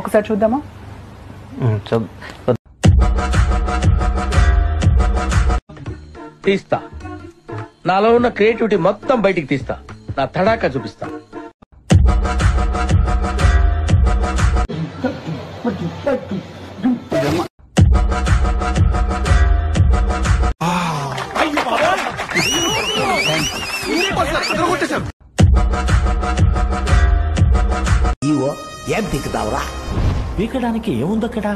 ఒకసారి చూద్దామా? తీస్తా. నాలో ఉన్న క్రియేటివిటీ మొత్తం బయటికి తీస్తా. నా తడాకా చూపిస్తా. ఏం దిక్కుతావురా? పీకడానికి ఏముందక్కడ?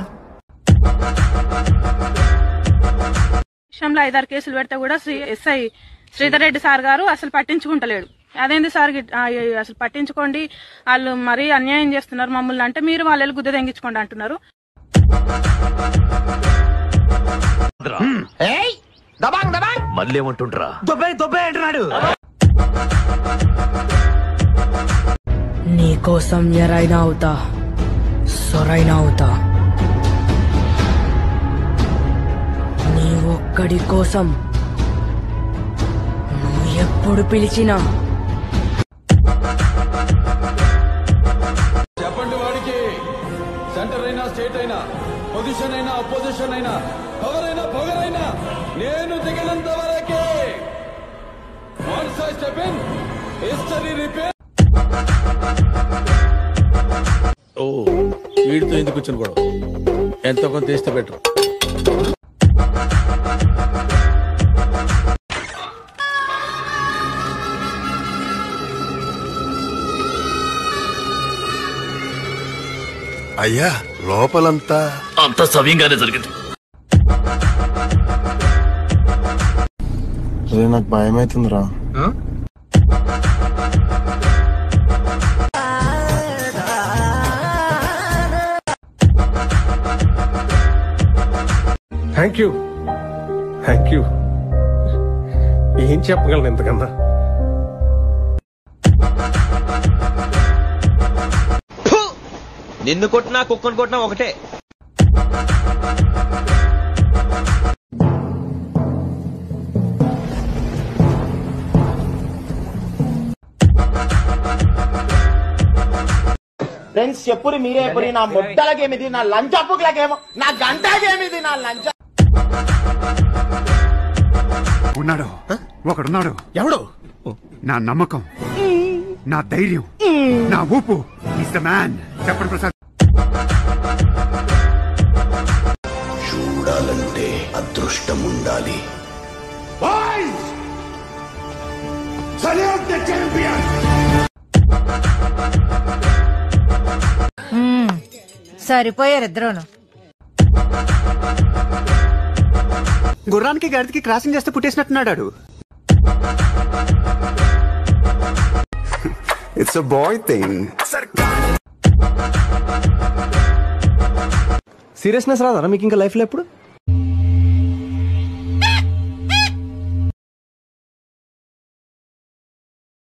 విషయంలో 5-6 కేసులు పెడితే కూడా ఎస్ఐ శ్రీధర్ రెడ్డి సార్ గారు అసలు పట్టించుకుంటలేడు. అదేంది సార్ అసలు పట్టించుకోండి, వాళ్ళు మరీ అన్యాయం చేస్తున్నారు మమ్మల్ని అంటే మీరు వాళ్ళు గుద్ద తెంగించుకోండి అంటున్నారు. మళ్ళీ ఏమంటుండ్రా? దొబ్బే అంటున్నాడు. నీకోసం ఎరైనా అవుతా, సొరైనా అవుతా. నీ ఒక్కడి కోసం నువ్వు ఎప్పుడు పిలిచినా. చెప్పండి వాడికి, సెంటర్ అయినా స్టేట్ అయినా పొజిషన్ అయినా అపోజిషన్ అయినా ఎవరైనా పొగరైనా నేను దిగినంత వరకే. Once I step in, history repeat. ఓ వీడితో ఎందుకు కూర్చొని కూడా ఎంతో కొంత తీస్తే బెటర్. అయ్యా లోపలంతా అంత సవ్యంగానే జరిగింది. నాకు భయం అవుతుందిరా. Thank you. ఏం చెప్పగలను ఎంతకన్నా? నిన్ను కొట్టినా కుక్కను కొట్టినా ఒకటే. ఫ్రెండ్స్ చెప్పురి మీరే ఎప్పుడు నా ముద్దలకేమిది, నా లంచప్పులకేమో, నా గంటకేమిది, నా లంచ. ఉన్నాడు ఒకడున్నాడు. ఎవడు? నా నమ్మకం, నా ధైర్యం, నా ఊపు. Is the man. చెప్పండి ప్రసాద్. చూడాలంటే అదృష్టం ఉండాలి. సరిపోయారిద్దరూను. గుర్రానికి గడికి క్రాసింగ్ చేస్తే పుట్టేసినట్టున్నాడు. It's a boy thing. Seriousness రాదా మీకు ఇంకా లైఫ్ లో ఎప్పుడు?